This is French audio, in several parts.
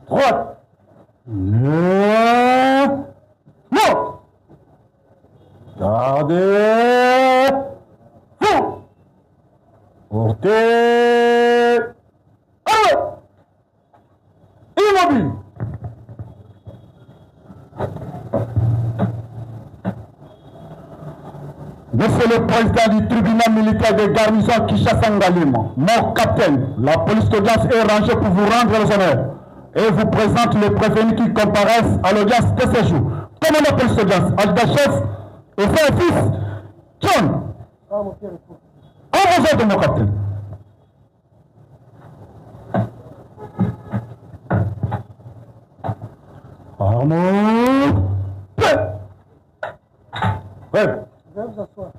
Droite. Non. Gardez. Fou. Portez. Immobile. Monsieur le président du tribunal militaire de garnison Kinshasa Ngalema, mon capitaine, la police d'audience est rangée pour vous rendre les honneurs et vous présente les prévenus qui comparaissent à l'audience de ce jour. Commandant police d'audience, adjudant-chef et frère et fils, John. En vos ordres, mon capitaine. Armand. Prêt. Veuillez vous asseoir.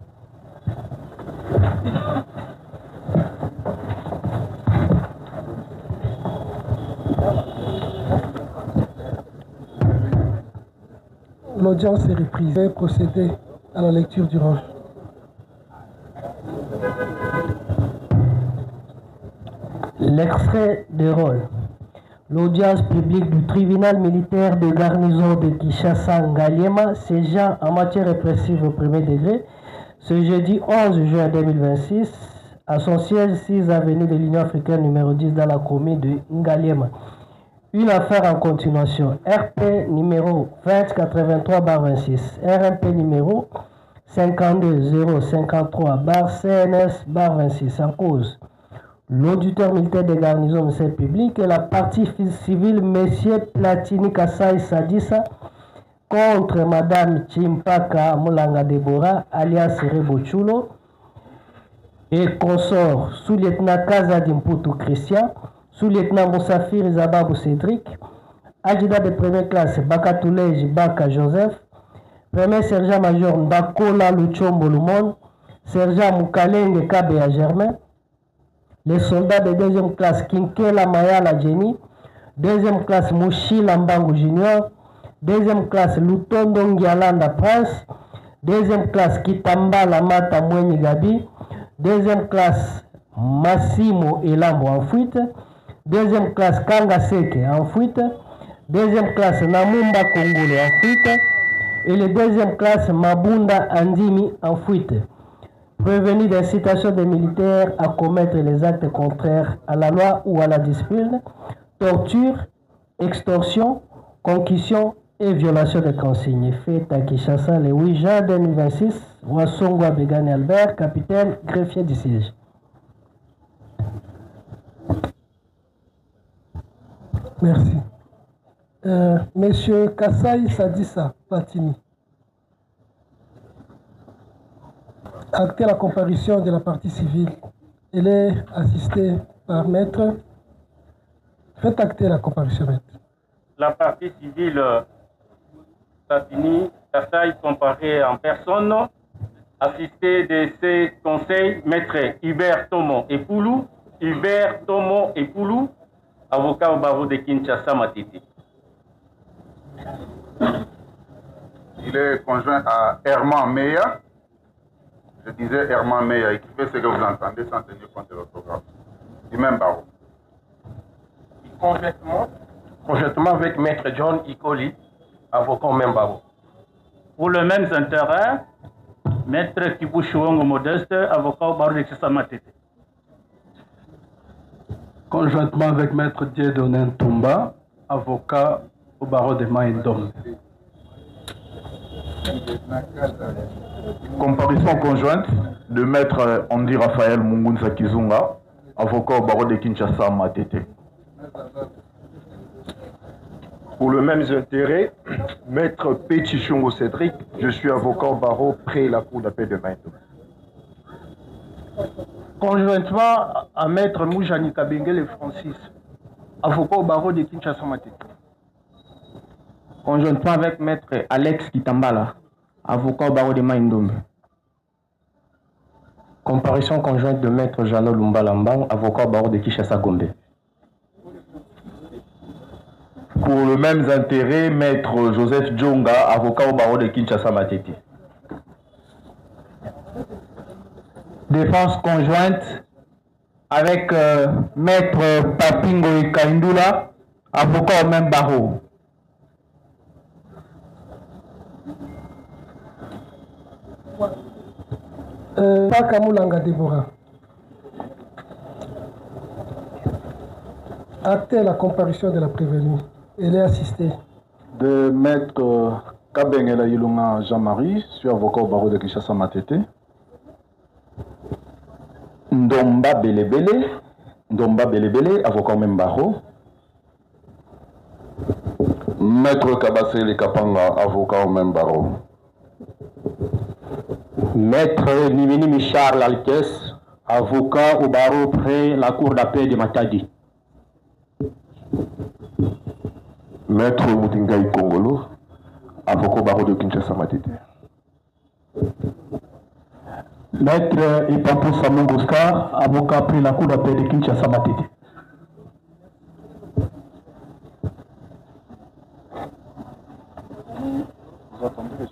L'audience est reprise. Veuillez procéder à la lecture du rôle. L'extrait de rôle. L'audience publique du tribunal militaire de garnison de Kinshasa Ngalema, siégeant en matière répressive au premier degré, ce jeudi 11 juin 2026, à son siège 6 avenue de l'Union africaine numéro 10 dans la commune de Ngalema. Une affaire en continuation. RP numéro 2083-26, RMP numéro 52053-CNS-26 en cause. L'auditeur militaire des garnisons de service public et la partie civile M. Platini Kasai Sadissa contre Mme Chimpaka Mulanga Deborah alias Rebochulo et consort sous-lieutenant Kazadi Mputu Christian, sous-lieutenant Moussafir Zababou Cédric, adjudant de première classe Bakatoulej Baka Joseph, premier sergent-major Ndakola Luchombo Lumon, sergent Moukalenge Kabea Germain, les soldats de deuxième classe Kinkela Mayala Jenny, deuxième classe Mouchila Mbangu Junior, deuxième classe Lutondo Ngialanda Prince, deuxième classe Kitambala Mata Mwenye Gabi, deuxième classe Massimo Elambo en fuite, deuxième classe Kanga Seke en fuite, deuxième classe Namumba Kongolo en fuite et le deuxième classe Mabunda Andimi en fuite. Prévenu d'incitation des militaires à commettre les actes contraires à la loi ou à la discipline, torture, extorsion, concussion et violation de consignes. Fait à Kinshasa le 8 juin 2026, Wassongwa Begane Albert, capitaine, greffier du siège. Merci. Monsieur Kasai Sadissa Platini. Actez la comparution de la partie civile. Elle est assistée par maître. Faites acter la comparution, maître. La partie civile Platini Kasai comparée en personne, assistée de ses conseils, maître Hubert Tomo et Poulou, avocat au barreau de Kinshasa Matiti. Il est conjoint à Herman Meya. Je disais Herman Meya, écrivez ce que vous entendez sans tenir compte de l'orthographe. Du même barreau. Conjointement avec maître John Ikoli, avocat au même barreau. Pour le même intérêt, Maître Kibouchouongo Modeste, avocat au barreau de Kinshasa-Matete. Conjointement avec Maître Dieudonné Ntumba, avocat au barreau de Maïndom. Comparution conjointe de Maître Andy Raphaël Mungunza Kizunga, avocat au barreau de Kinshasa-Matete. Pour le même intérêt, Maître Pétichongo Cédric, je suis avocat au barreau près la cour d'appel de Maïndom. Conjointement à Maître Moujani Kabengele Francis, avocat au barreau de Kinshasa-Matete. Conjointement avec Maître Alex Kitambala, avocat au barreau de Maïndom. Comparution conjointe de Maître Jano Lumbalambang, avocat au barreau de Kinshasa-Gombe. Pour le même intérêt, Maître Joseph Djonga, avocat au barreau de Kinshasa-Matete. Défense conjointe avec Maître Papingo Kaindula, avocat au même barreau. Pakamulanga Déborah. Actez la comparution de la prévenue. Elle est assistée. De Maître Kabengela Yilunga Jean-Marie, je suis avocat au barreau de Kinshasa-Matete. Ndomba Belebele, avocat au même barreau. Maître Kabasele Kapanga, avocat au même barreau. Maître Nimini Michar Lalkes, avocat au barreau près la cour d'appel de Matadi. Maître Moutingaï Kongolo, avocat au barreau de Kinshasa-Matete. Maître Ipampo Samongoska, avocat près la cour d'appel de Kinshasa-Matete.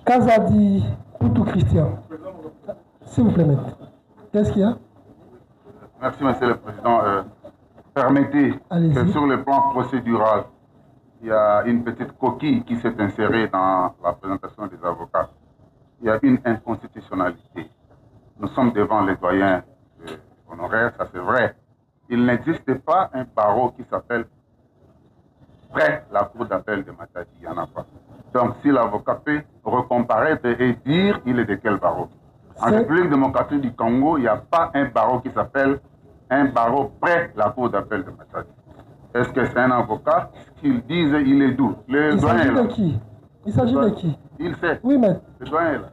Kazadi Poutou Christian. S'il vous plaît, maître. Qu'est-ce qu'il y a? Merci, Monsieur le Président. Permettez que sur le plan procédural, il y a une petite coquille qui s'est insérée dans la présentation des avocats. Il y a une inconstitutionnalité. Nous sommes devant les doyens honoraires, ça c'est vrai. Il n'existe pas un barreau qui s'appelle près la cour d'appel de Matadi. Il n'y en a pas. Donc si l'avocat peut recomparaître et dire il est de quel barreau. En République démocratique du Congo, il n'y a pas un barreau qui s'appelle un barreau près la cour d'appel de Matadi. Est-ce que c'est un avocat qu'il dise il est d'où? Il s'agit de qui? Il s'agit de qui? Il sait. Oui, maître. Le doyen est là.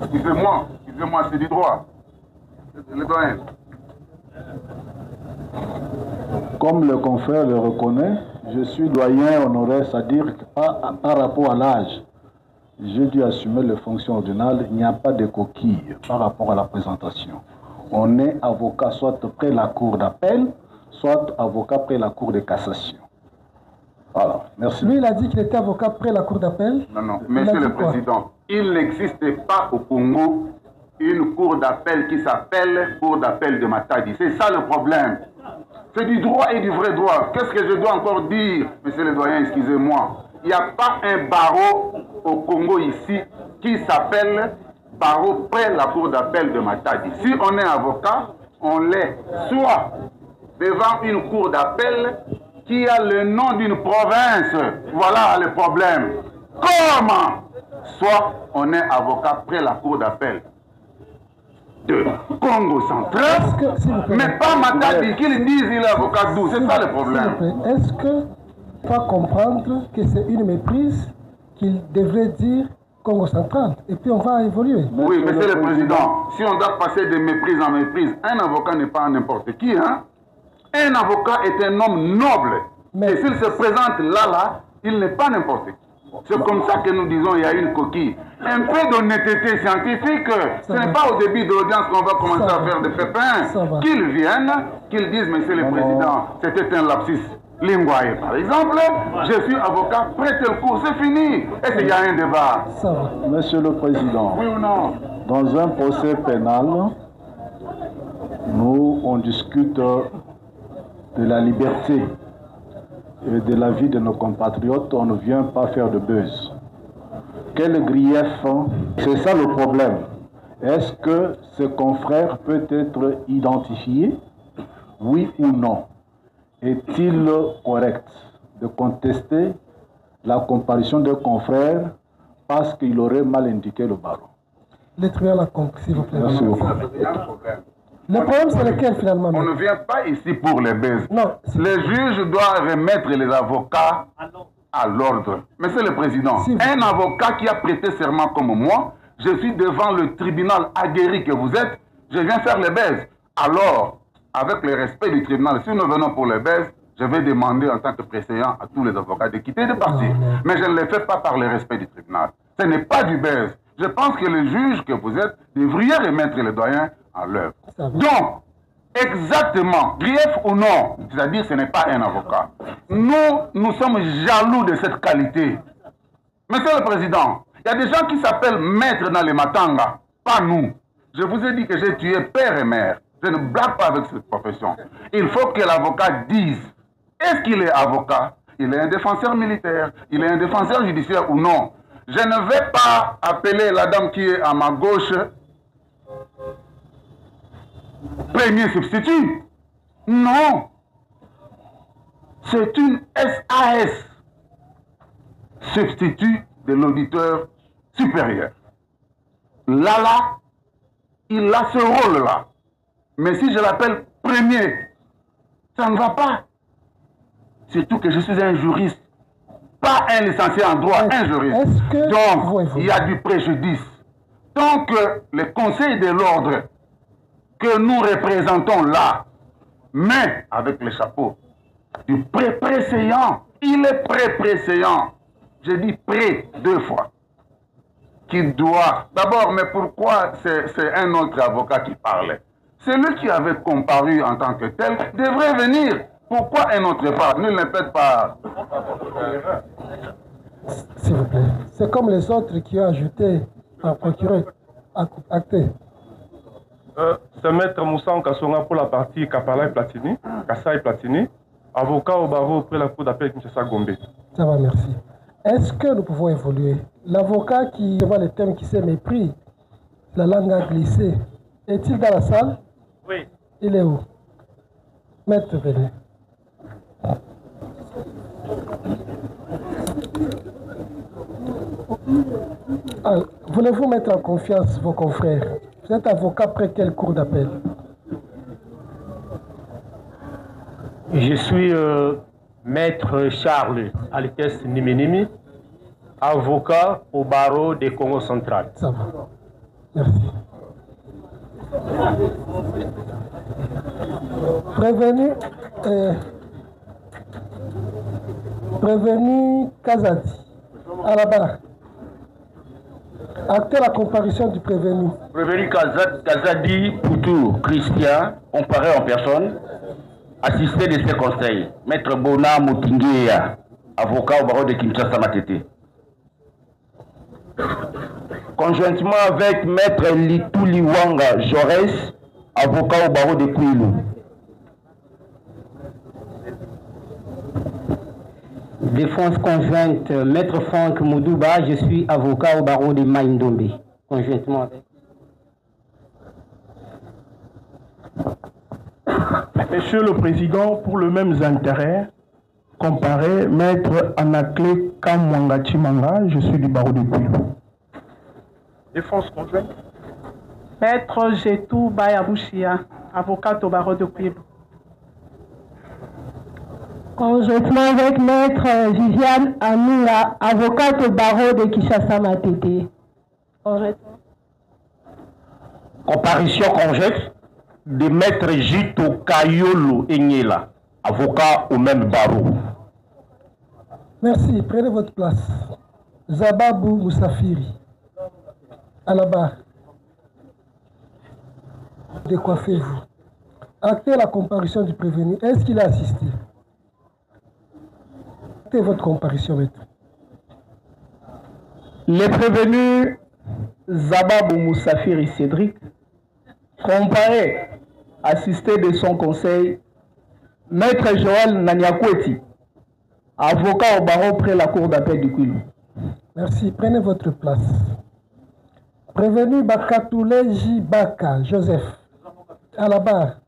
Excusez-moi, c'est du droit. Le doyen. Comme le confrère le reconnaît, je suis doyen honoraire, c'est-à-dire que par rapport à l'âge, j'ai dû assumer les fonctions ordinales. Il n'y a pas de coquille par rapport à la présentation. On est avocat soit près la cour d'appel, soit avocat près la cour de cassation. Voilà, merci. Lui, il a dit qu'il était avocat près la cour d'appel. Non, Monsieur le Président, il n'existe pas au Congo une cour d'appel qui s'appelle cour d'appel de Matadi. C'est ça le problème. C'est du droit et du vrai droit. Qu'est-ce que je dois encore dire, Monsieur le doyen, excusez-moi. Il n'y a pas un barreau au Congo ici qui s'appelle barreau près la cour d'appel de Matadi. Si on est avocat, on l'est soit devant une cour d'appel qui a le nom d'une province. Voilà le problème. Comment? Soit on est avocat près la cour d'appel de Congo central, mais pas Matadi, qu'ils disent il est avocat d'où. C'est ça le problème. Est-ce que tu vas comprendre que c'est une méprise qu'il devrait dire Congo central? Et puis on va évoluer. Oui, Monsieur le Président, si on doit passer de méprise en méprise, un avocat n'est pas n'importe qui, hein? Un avocat est un homme noble. Et s'il se présente là, il n'est pas n'importe qui. C'est comme ça que nous disons il y a une coquille. Un peu d'honnêteté scientifique. Ce n'est pas au début de l'audience qu'on va commencer à faire des pépins. Qu'ils viennent, qu'ils disent, Monsieur le Président, c'était un lapsus linguae, par exemple. Je suis avocat, prêtez le cours, c'est fini. Est-ce qu'il y a un débat? Monsieur le Président, oui ou non? Dans un procès pénal, nous, on discute de la liberté et de la vie de nos compatriotes. On ne vient pas faire de buzz. Quel grief? C'est ça le problème. Est-ce que ce confrère peut être identifié? Oui ou non? Est-il correct de contester la comparution de confrères parce qu'il aurait mal indiqué le barreau? Le tribunal a compris, s'il vous plaît. Merci beaucoup. Le problème, c'est lequel finalement? On ne vient pas ici pour les baises. Non. Les juges doivent remettre les avocats à l'ordre. Monsieur le Président, un avocat qui a prêté serment comme moi, je suis devant le tribunal aguerri que vous êtes, je viens faire les baises. Alors, avec le respect du tribunal, si nous venons pour les baises, je vais demander en tant que préséant à tous les avocats de quitter et de partir. Mais je ne le fais pas par le respect du tribunal. Ce n'est pas du baise. Je pense que les juges que vous êtes devriez remettre les doyens à l'œuvre. Donc, exactement, grief ou non, c'est-à-dire ce n'est pas un avocat. Nous sommes jaloux de cette qualité. Monsieur le Président, il y a des gens qui s'appellent maîtres dans les Matanga, pas nous. Je vous ai dit que j'ai tué père et mère. Je ne blague pas avec cette profession. Il faut que l'avocat dise, est-ce qu'il est avocat? Il est un défenseur militaire, il est un défenseur judiciaire ou non? Je ne vais pas appeler la dame qui est à ma gauche premier substitut. Non. C'est une SAS, substitut de l'auditeur supérieur. Là, il a ce rôle-là. Mais si je l'appelle premier, ça ne va pas. Surtout que je suis un juriste, pas un licencié en droit, un juriste. Donc, il y a du préjudice. Tant que le Conseil de l'ordre que nous représentons là, mais avec le chapeau du pré-préséant, il est pré-préséant. Je dis pré 2 fois. Qui doit. D'abord, mais pourquoi c'est un autre avocat qui parlait? Celui qui avait comparu en tant que tel devrait venir. Pourquoi un autre pas? Nul ne peut pas. S'il vous plaît. C'est comme les autres qui ont ajouté un procureur acté. C'est Maître Moussa Nkasonga pour la partie Kapala et Platini, Kassa et Platini, avocat au barreau auprès de la Cour d'appel Kinshasa Gombe. Ça va, merci. Est-ce que nous pouvons évoluer? L'avocat qui voit les thèmes qui s'est mépris, la langue a glissé, est-il dans la salle? Oui. Il est où? Maître, venez. Voulez-vous mettre en confiance vos confrères? Vous êtes avocat après quelle cour d'appel? Je suis Maître Charles Alites Niminimi, avocat au barreau des Congo central. Ça va. Merci. Prévenu Kazadi, à la barre. Actez la comparution du prévenu. Prévenu Kazadi Poutou Christian, comparé en personne, assisté de ses conseils. Maître Bona Moutinguea, avocat au barreau de Kinshasa Matete. Conjointement avec Maître Litou Liwanga Jaurès, avocat au barreau de Kouilou. Défense conjointe, Maître Franck Moudouba, je suis avocat au barreau de Maïndombe, conjointement avec. Monsieur le Président, pour le même intérêt, comparé Maître Anaclé Kamwanga Chimanga, je suis du barreau de Kouilou. Défense conjointe. Maître Jetou Bayabouchia, avocat au barreau de Kouilou. Conjointement avec Maître Viviane Amira, avocate au barreau de Kinshasa Matete. Comparution conjointe de Maître Jito Kayolo Enyela, avocat au même barreau. Merci, prenez votre place. Zababou Moussafiri, à la barre. Décoiffez-vous. Actez la comparution du prévenu. Est-ce qu'il a assisté? Actez votre comparution, maître. Le prévenu Zababou Moussafiri Cédric, comparé, assisté de son conseil, Maître Joël Nanyakoueti, avocat au barreau près la cour d'appel du Kouilou. Merci. Prenez votre place. Prévenu Bakatoulé J. Baka, Joseph. À la barre.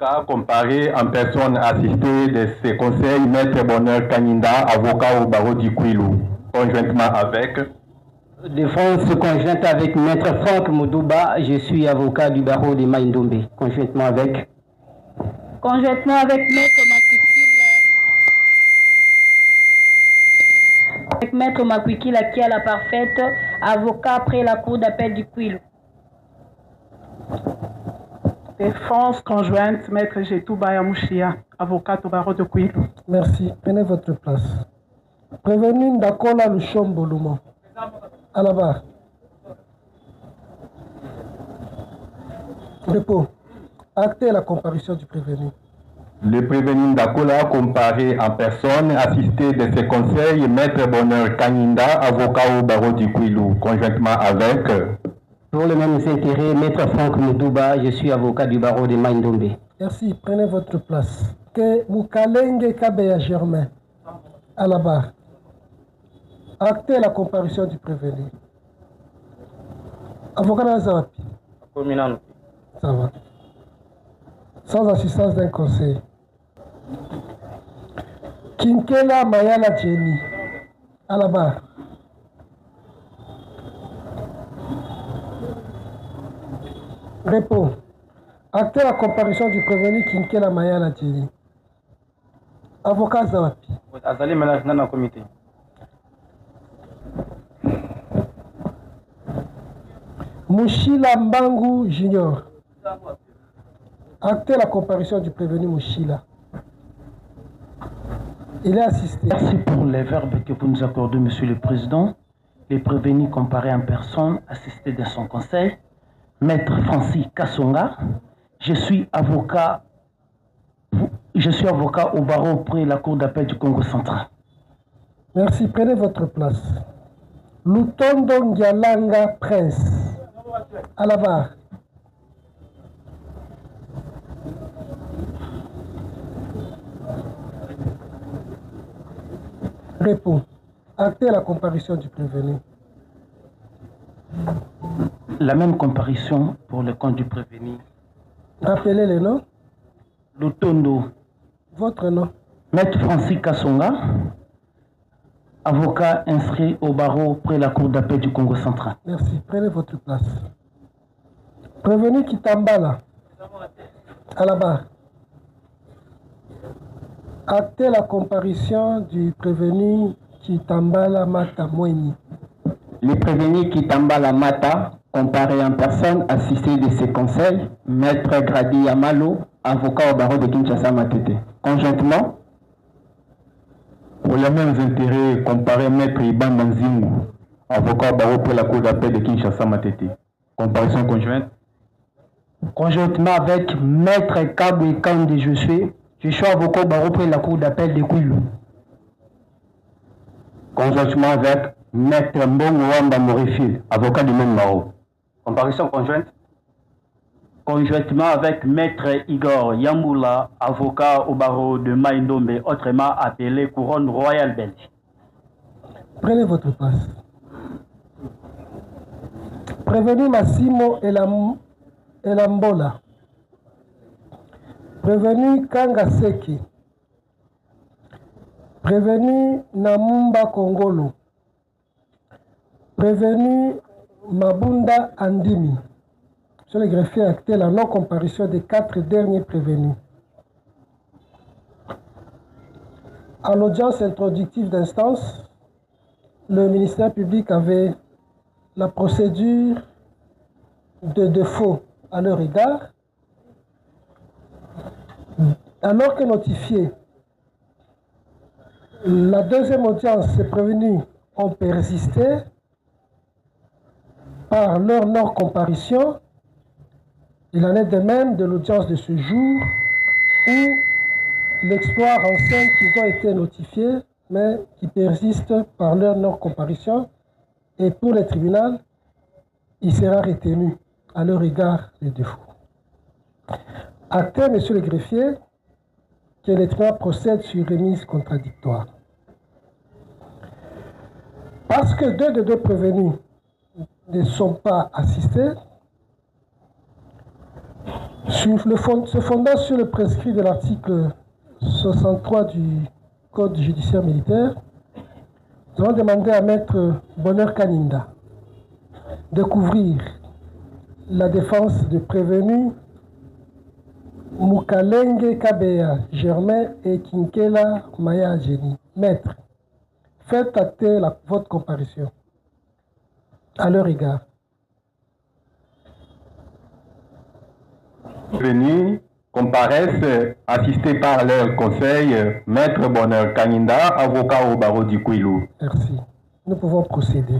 Cas comparé en personne assistée de ces conseils, Maître Bonheur Kaninda, avocat au barreau du Kouilou, conjointement avec. Défense conjointe avec Maître Franck Moudouba, je suis avocat du barreau de Maïndombe, conjointement avec. Conjointement avec Maître Makwikila qui a la parfaite, avocat après la cour d'appel du Kouilou. Défense conjointe, Maître Jetou Bayamouchia, avocat au barreau de Kouilou. Merci. Prenez votre place. Prévenu Ndakola Luchombo Lumo. À la barre. Dépôt. Actez la comparution du prévenu. Le prévenu Ndakola comparé en personne, assisté de ses conseils, Maître Bonheur Kaninda, avocat au barreau du Kouilou, conjointement avec. Pour les mêmes intérêts, Maître Franck Moudouba, je suis avocat du barreau de Maïndombe. Merci. Prenez votre place. Que Moukalenge Kabeya Germain. À la barre. Actez la comparution du prévenu. Avocat Nazawapi. Ça va. Sans assistance d'un conseil. Kinkela Mayala Jenny. À la barre. Réponds. Actez la comparution du prévenu Kinkela Mayala Jenny. Avocat Zawapi. Azali ménage dans le comité. Mouchila Mbangu Junior. Actez la comparution du prévenu Mouchila. Il est assisté. Merci pour les verbes que vous nous accordez, Monsieur le Président. Les prévenus comparés en personne, assistés de son conseil. Maître Francis Kassonga. Je suis avocat au barreau près la Cour d'appel du Congo central. Merci. Prenez votre place. Lutondo Ndialanga Prince. À la barre. Réponds. Actez la comparution du prévenu. La même comparution pour le compte du prévenu. Rappelez les noms. Lutondo. Votre nom. Maître Francis Kassonga, avocat inscrit au barreau près la Cour d'appel du Congo central. Merci. Prenez votre place. Prévenu Kitambala. À la barre. Actez la comparution du prévenu Kitambala Mata Mweni. Le prévenu Kitambala Mata, comparé en personne, assisté de ses conseils, Maître Gradi Amalo, avocat au barreau de Kinshasa Matete. Conjointement, pour les mêmes intérêts, comparé Maître Iban Manzingu, avocat au barreau pour la Cour d'appel de Kinshasa Matete. Comparaison conjointe. Conjointement avec Maître Kabou Kande Josué, je suis avocat au barreau pour la Cour d'appel de Kouilou. Conjointement avec Maître Mbongo Wamba Morifil, avocat du même barreau. Comparaison conjointe. Conjointement avec Maître Igor Yamboula, avocat au barreau de Maïndombe, autrement appelé Couronne Royale Belge. Prenez votre place. Prévenu Massimo Elambola. Prévenu Kangaseki. Prévenu Namumba Kongolo. Prévenu Mabunda Andimi. Sur le greffier acté la non-comparution des 4 derniers prévenus. À l'audience introductive d'instance, le ministère public avait la procédure de défaut à leur égard, alors que notifié, la deuxième audience, ces prévenus ont persisté par leur non-comparution. Il en est de même de l'audience de ce jour où l'exploit renseigne qu'ils ont été notifiés, mais qui persistent par leur non-comparution. Et pour le tribunal, il sera retenu à leur égard les défauts. Acté, monsieur le greffier, que les tribunaux procèdent sur remise contradictoire. Parce que deux des deux prévenus ne sont pas assistés, se fondant sur le prescrit de l'article 63 du Code judiciaire militaire, nous avons demandé à Maître Bonheur Kaninda de couvrir la défense de prévenus Mukalenge Kabea Germain et Kinkela Maya Geni. Maître, faites acter votre comparution à leur égard. Venus comparaissent assistés par leur conseil, Maître Bonheur Kaninda, avocat au barreau du Kouilou. Merci. Nous pouvons procéder.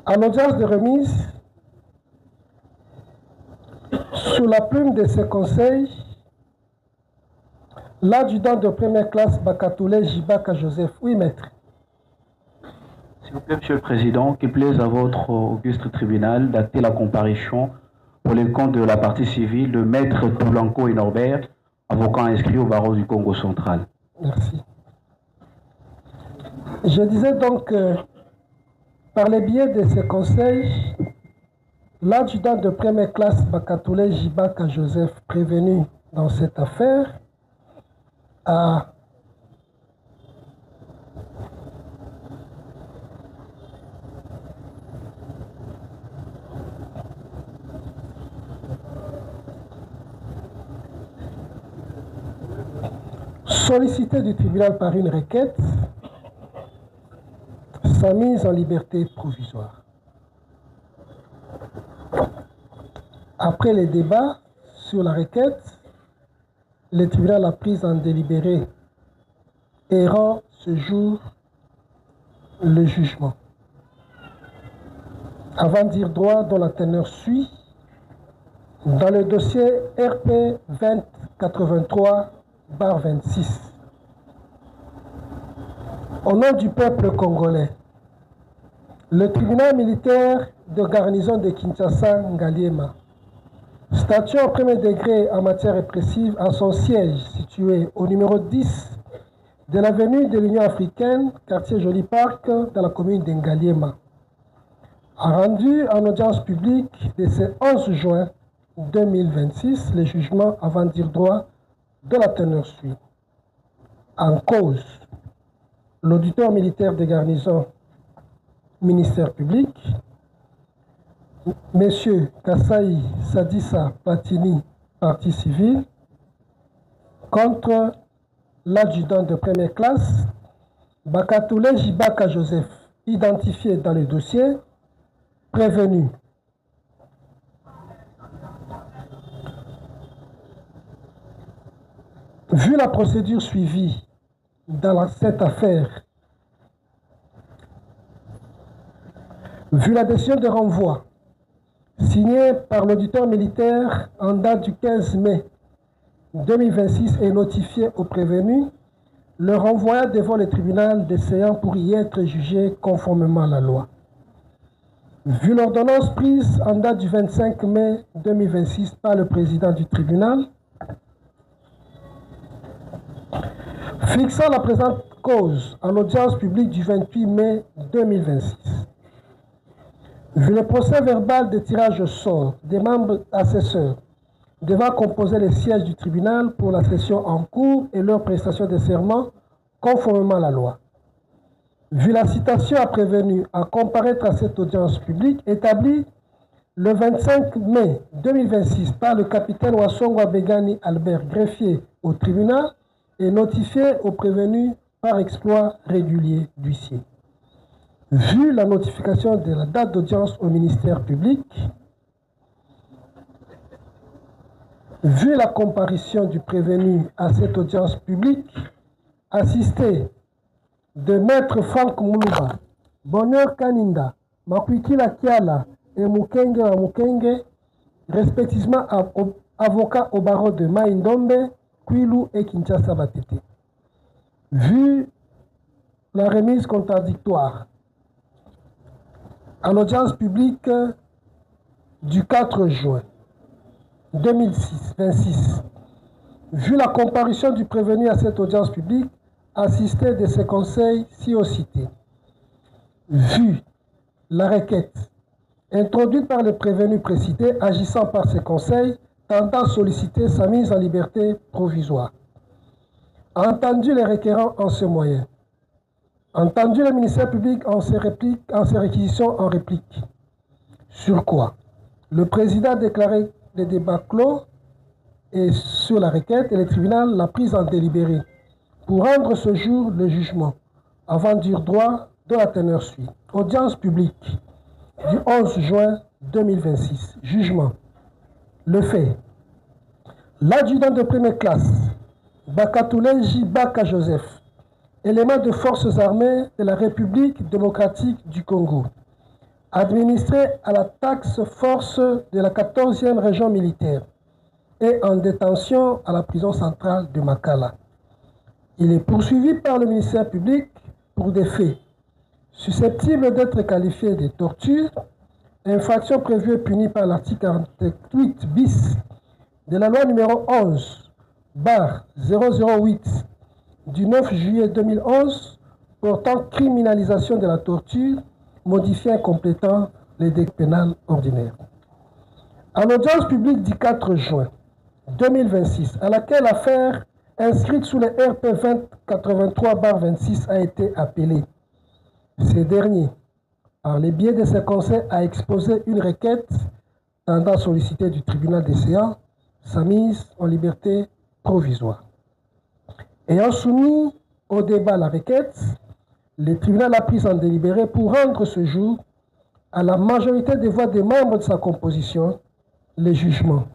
À l'audience de remise, sous la plume de ce conseil, l'adjudant de première classe Bakatoulé Jibaka Joseph. Oui, maître. S'il vous plaît, Monsieur le Président, qu'il plaise à votre auguste tribunal d'acter la comparution pour les comptes de la partie civile de Maître Toulanko et Norbert, avocat inscrit au barreau du Congo central. Merci. Je disais donc que par le biais de ce conseil, l'adjudant de première classe Bakatoulé Jibaka Joseph, prévenu dans cette affaire, a sollicité du tribunal par une requête sa mise en liberté provisoire. Après les débats sur la requête, le tribunal a pris en délibéré et rend ce jour le jugement. Avant de dire droit dont la teneur suit, dans le dossier RP 2083/26, au nom du peuple congolais, le tribunal militaire de garnison de Kinshasa Ngaliema, statut au premier degré en matière répressive à son siège situé au numéro 10 de l'avenue de l'Union africaine, quartier Joli Park, dans la commune de Ngaliema, a rendu en audience publique de ce 11 juin 2026 le jugement avant de dire droit de la teneur suit. En cause, l'auditeur militaire de garnison, ministère public, Messieurs Kassaï Sadissa Platini, partie civile, contre l'adjudant de première classe, Bakatoulé Jibaka Joseph, identifié dans le dossier, prévenu. Vu la procédure suivie dans cette affaire, vu la décision de renvoi signée par l'auditeur militaire en date du 15 mai 2026 et notifiée au prévenu, le renvoya devant le tribunal décéant pour y être jugé conformément à la loi. Vu l'ordonnance prise en date du 25 mai 2026 par le président du tribunal, fixant la présente cause à l'audience publique du 28 mai 2026. Vu le procès verbal de tirage au sort des membres assesseurs devant composer les sièges du tribunal pour la session en cours et leur prestation de serment conformément à la loi. Vu la citation à prévenu à comparaître à cette audience publique établie le 25 mai 2026 par le capitaine Wassongwa Begani Albert, greffier au tribunal, et notifié au prévenu par exploit régulier d'huissier. Vu la notification de la date d'audience au ministère public, vu la comparution du prévenu à cette audience publique, assisté de Maître Franck Moulouba, Bonheur Kaninda, Makwikila Kiala et Mukenge wa Mukenge, respectivement avocats au barreau de Maïndombe, Kouilou et Kinshasa Batete. Vu la remise contradictoire à l'audience publique du 4 juin 2026, Vu la comparution du prévenu à cette audience publique, assisté de ses conseils ci-haut cités, vu la requête introduite par le prévenu précité agissant par ses conseils tendant à solliciter sa mise en liberté provisoire, entendu les requérants en ce moyen, entendu le ministère public en ses réquisitions en réplique, sur quoi le président a déclaré les débats clos et sur la requête et le tribunal l'a prise en délibéré pour rendre ce jour le jugement avant dire droit de la teneur suit. Audience publique du 11 juin 2026. Jugement. Le fait. L'adjudant de première classe, Bakatoulé J. Baka Joseph, élément de forces armées de la République démocratique du Congo, administré à la taxe force de la 14e région militaire et en détention à la prison centrale de Makala. Il est poursuivi par le ministère public pour des faits susceptibles d'être qualifiés de torture, infraction prévue et punie par l'article 48 bis de la loi numéro 11/008 du 9 juillet 2011 portant criminalisation de la torture, modifiant et complétant les décrets pénals ordinaires. À l'audience publique du 4 juin 2026, à laquelle l'affaire inscrite sous les RP 2083/26 a été appelée, ces derniers, par le biais de ses conseils, a exposé une requête tendant à solliciter du tribunal des séances sa mise en liberté provisoire. Ayant soumis au débat la requête, le tribunal a pris en délibéré pour rendre ce jour, à la majorité des voix des membres de sa composition, les jugements,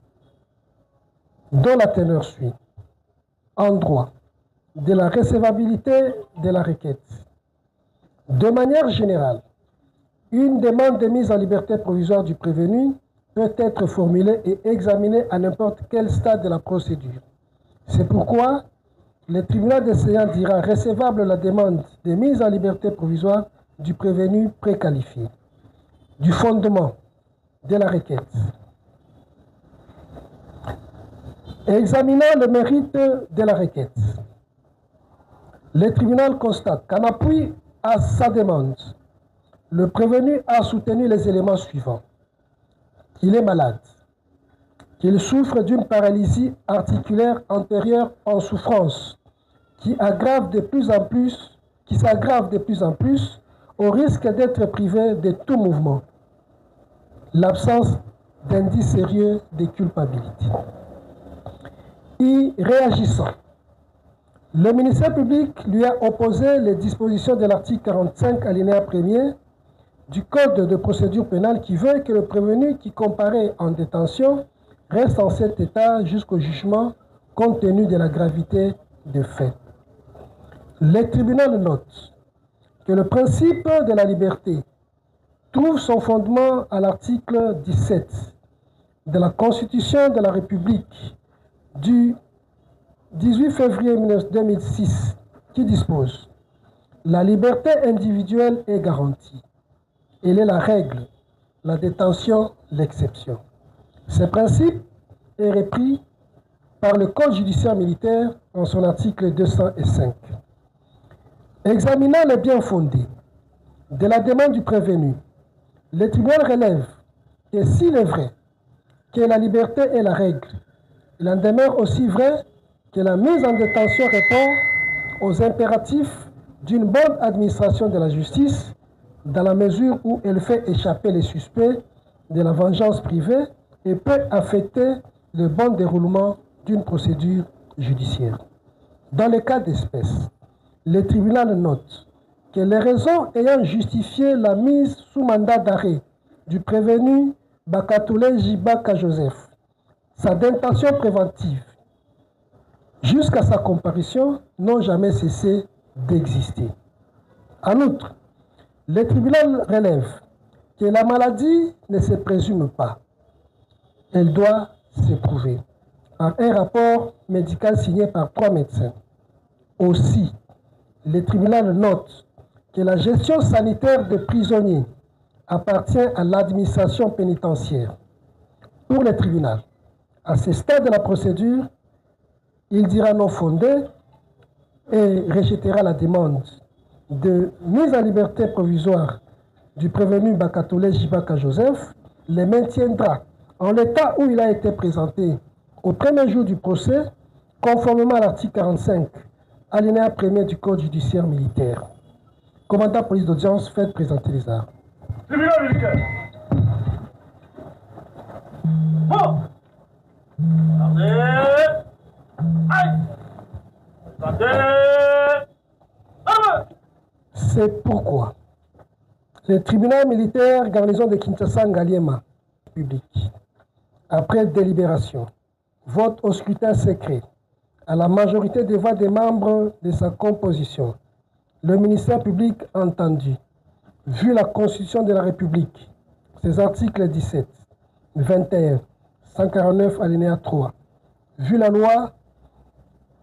dont la teneur suit. En droit, de la recevabilité de la requête. De manière générale, une demande de mise en liberté provisoire du prévenu peut être formulée et examinée à n'importe quel stade de la procédure. C'est pourquoi le tribunal des séances dira recevable la demande de mise en liberté provisoire du prévenu préqualifié. Du fondement de la requête. Examinant le mérite de la requête, le tribunal constate qu'en appui à sa demande, le prévenu a soutenu les éléments suivants. Il est malade, qu'il souffre d'une paralysie articulaire antérieure en souffrance qui s'aggrave de plus en plus au risque d'être privé de tout mouvement. L'absence d'indices sérieux de culpabilité. Y réagissant, le ministère public lui a opposé les dispositions de l'article 45 alinéa 1er du Code de procédure pénale qui veut que le prévenu qui comparaît en détention reste en cet état jusqu'au jugement compte tenu de la gravité des faits. Le tribunal note que le principe de la liberté trouve son fondement à l'article 17 de la Constitution de la République du 18 février 2006 qui dispose « La liberté individuelle est garantie. Elle est la règle, la détention l'exception. » Ce principe est repris par le Code judiciaire militaire en son article 205. Examinant les biens fondés de la demande du prévenu, le tribunal relève que s'il est vrai que la liberté est la règle, il en demeure aussi vrai que la mise en détention répond aux impératifs d'une bonne administration de la justice dans la mesure où elle fait échapper les suspects de la vengeance privée et peut affecter le bon déroulement d'une procédure judiciaire. Dans le cas d'espèce, le tribunal note que les raisons ayant justifié la mise sous mandat d'arrêt du prévenu Bakatoulé J. Baka Joseph, sa détention préventive, jusqu'à sa comparution, n'ont jamais cessé d'exister. En outre, le tribunal relève que la maladie ne se présume pas. Elle doit se prouver par un rapport médical signé par 3 médecins. Aussi, le tribunal note que la gestion sanitaire des prisonniers appartient à l'administration pénitentiaire. Pour le tribunal, à ce stade de la procédure, il dira non fondé et rejettera la demande de mise en liberté provisoire du prévenu Bakatole Jibaka Joseph, le maintiendra en l'état où il a été présenté au premier jour du procès, conformément à l'article 45, alinéa 1er du Code judiciaire militaire. Commandant police d'audience, faites présenter les armes. Tribunal militaire. Bon. Attendez. Aïe. Attendez. C'est pourquoi le tribunal militaire garnison de Kinshasa Ngaliema, public, après délibération, vote au scrutin secret, à la majorité des voix des membres de sa composition, le ministère public entendu, vu la Constitution de la République, ses articles 17, 21, 149 alinéa 3, vu la loi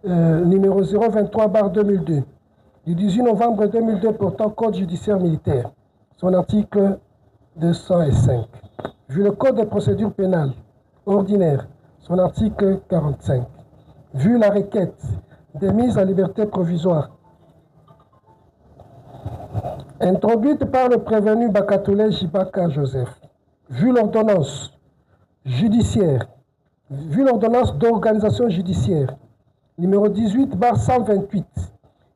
numéro 023/2002, du 18 novembre 2002 portant Code judiciaire militaire, son article 205, vu le Code de procédure pénale ordinaire, son article 45, vu la requête de mise en liberté provisoire introduite par le prévenu Bakatole Jibaka Joseph, vu l'ordonnance judiciaire, vu l'ordonnance d'organisation judiciaire numéro 18/128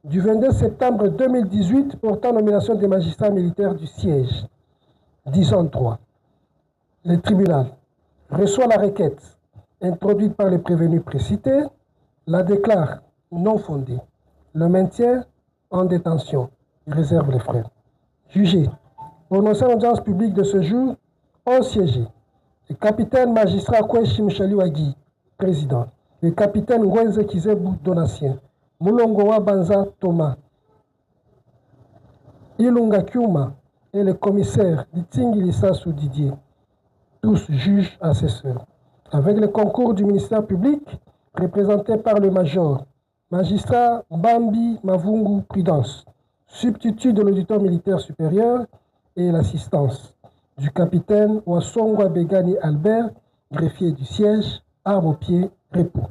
du 22 septembre 2018 portant nomination des magistrats militaires du siège, disant droit. Le tribunal reçoit la requête introduite par le prévenu précité, la déclare non fondée, le maintient en détention, réserve les frais. Jugé, prononcé en audience publique de ce jour, ont siégé le capitaine magistrat Kweshi Mshaliwagi, président, le capitaine Ngwenze Kizebu Donatien, Moulongowa Banza Thomas, Ilunga Kyuma et le commissaire Ditingi Lissassou Didier, tous juges assesseurs, avec le concours du ministère public représenté par le major, magistrat Bambi Mavungu Prudence, substitut de l'auditeur militaire supérieur, et l'assistance du capitaine Wasongwa Begani Albert, greffier du siège, arme au pied, repos.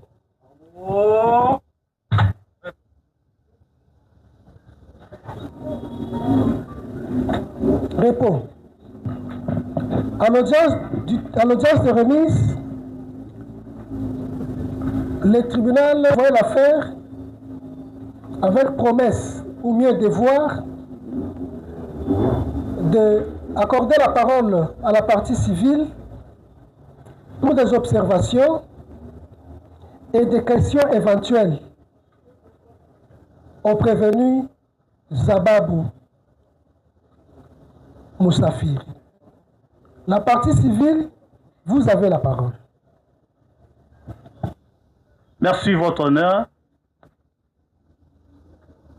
Repos. À l'audience de remise, le tribunal voit l'affaire avec promesse, ou mieux devoir, d'accorder la parole à la partie civile pour des observations et des questions éventuelles au prévenu Zababou Moussafir. La partie civile, vous avez la parole. Merci, Votre Honneur,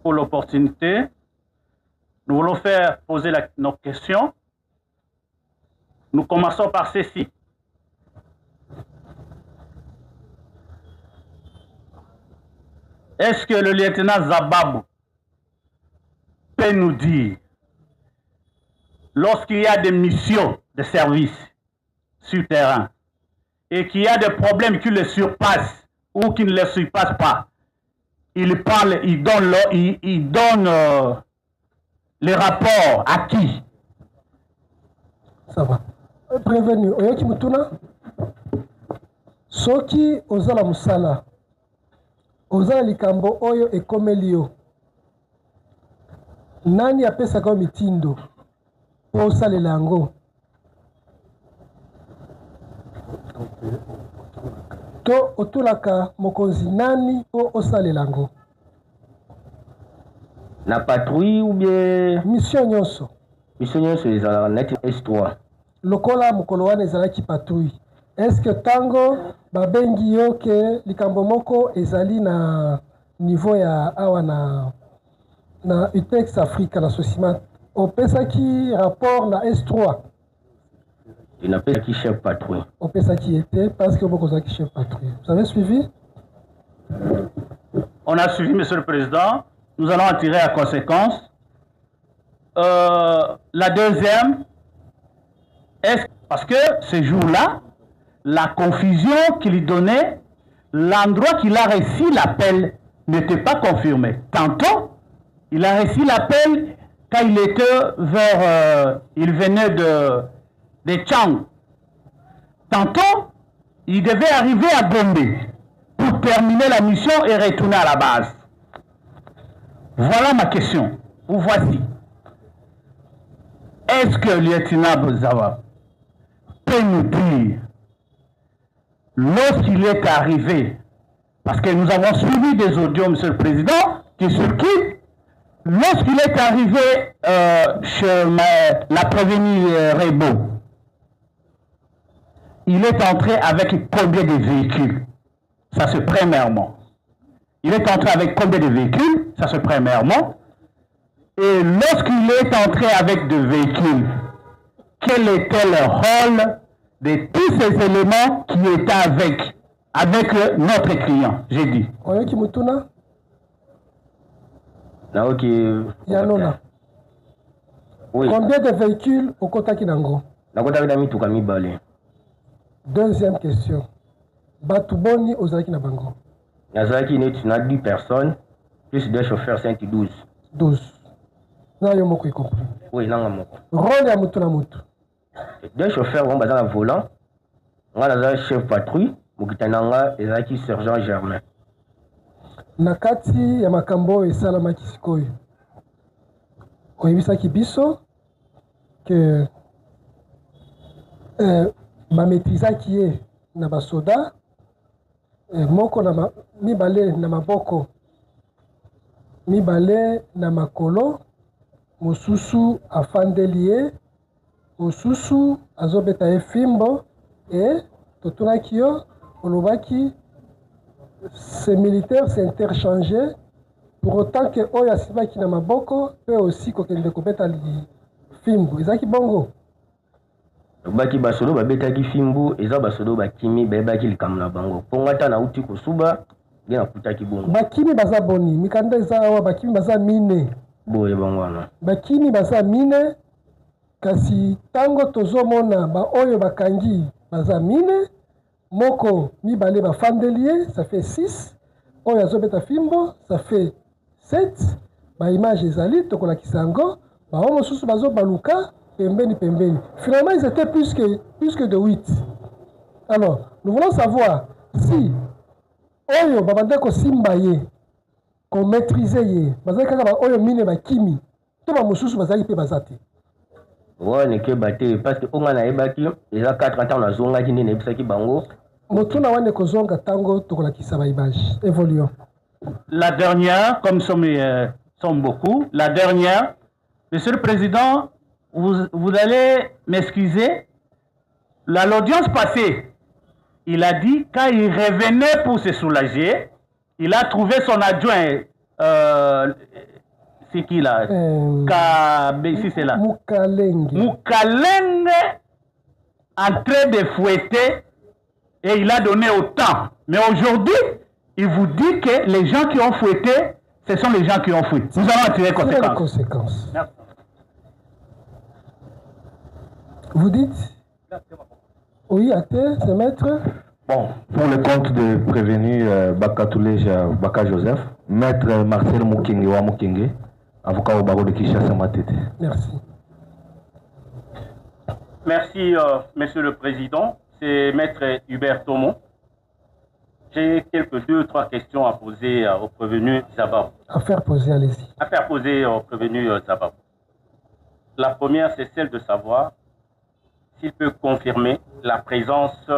pour l'opportunité. Nous voulons faire poser nos questions. Nous commençons par ceci. Est-ce que le lieutenant Zababou peut nous dire, lorsqu'il y a des missions de service sur terrain et qu'il y a des problèmes qui le surpassent ou qui ne le surpassent pas, il parle, il donne les rapports à qui? Ça va. Prévenu, oyoki mutuna soki ozala musala ozala likambo oyo ekomeli yo nani apesaka mitindo po osalela yango to otulaka mokonzi nani po osalela yango na patrouille ou bien mission nyonso ezalaka neti S3 lokola mokolo wana ezalaki patrouille. Est-ce que tango babengi yo ke likambo moko ezali na niveau ya awa na UTEX Africa na Sosima opesaki rapport na S3? Inapesaki chef patrouille. Opesaki était parce que beaucoup zaki chef patrouille. Vous avez suivi? On a suivi, Monsieur le Président. Nous allons en tirer à conséquence. La deuxième, est-ce parce que ce jour-là, la confusion qu'il donnait l'endroit qu'il a reçu l'appel n'était pas confirmé. Tantôt, il a reçu l'appel quand il était il venait de Tchang. Tantôt, il devait arriver à Gombe pour terminer la mission et retourner à la base. Voilà ma question. Vous voici. Est-ce que le lieutenant Bozawa peut nous dire, lorsqu'il est arrivé, parce que nous avons suivi des audios, Monsieur le Président, qui circulent, lorsqu'il est arrivé chez la prévenue Rebo, il est entré avec combien de véhicules? Ça c'est premièrement. Il est entré avec combien de véhicules? Ça c'est premièrement. Et lorsqu'il est entré avec des véhicules, quel était le rôle de tous ces éléments qui étaient avec notre client? J'ai dit. Oyoki Mutuna? Naoki. Yanona. Oui. Combien de véhicules au Kotaki Nango? Nakota Vidami Tukami Bale. Deuxième question. Batuboni Ozaki Nabango. Nazaki n'est 10 personnes, plus des chauffeurs 5-12. 12. Non, yo moko y compris. Oui, non, moko. Rôle ya mutu na mutu. Deux chauffeurs vont baser à volant. On a chef patrouille, Mukitananga et Zaki sergent Germain. Nakati ya makambo esalama kisikoyo. Oyebisaki biso que bametrizaki ye na basoda moko na mibale na maboko mibale na makolo mosusu afandeli ye mosusu azobeta ye fimbo et totunaki yo olobaki ces militaires s'interchangeaient pour autant que oyo asibaki na maboko pe aussi kokende kobeta li fimbo ezaki bongo baki basolo babetaki fimbu eza basolo bakimi bebaki likambo na bango pongata na uti kosuba nge nakutaki bongo bakimi baza boni mikanda eza awa bakimi baza mine boye bango wana bakimi baza mine kasi tango tozomona baoyo bakangi baza mine moko mibale bafandeli ye ça fait 6 oyo azobeta fimbo ça fait 7 baimage ezali tokolakisa yango bao mosusu bazobaluka pembeni. Finalement, ils étaient plus que de 8. Alors, nous voulons savoir si Oyo, Babandeko Simbaye, qu'on maîtrisait, Bazaka Oyo Mine Bakimi, tout le monde Bazaki peut bazate. Ouais, n'est que batté, parce que on a ébaki, il y a 4 ans, on a zonga qui n'est pas qui bango. Motuna wane kozonga tango tokola kisaba image. Évoluons. La dernière, comme sont beaucoup, la dernière, Monsieur le Président, vous allez m'excuser. L'audience passée, il a dit, quand il revenait pour se soulager, il a trouvé son adjoint, c'est qui là si c'est là. Moukalenge. En train de fouetter, et il a donné autant. Mais aujourd'hui, il vous dit que les gens qui ont fouetté, ce sont les gens qui ont fouetté. Nous allons en tirer les conséquences. Merci. Vous dites? Oui, à terre, c'est maître. Bon, pour le compte de prévenu Bakatouleja Baka Joseph, maître Marcel Moukingue wa Moukingue, avocat au barreau de Kinshasa Matete. Merci. Merci, Monsieur le Président. C'est maître Hubert Thomon. J'ai quelques 2-3 questions à poser au prévenu Zababou. À faire poser, allez-y. À faire poser au prévenu Zababou. La première, c'est celle de savoir s'il peut confirmer la présence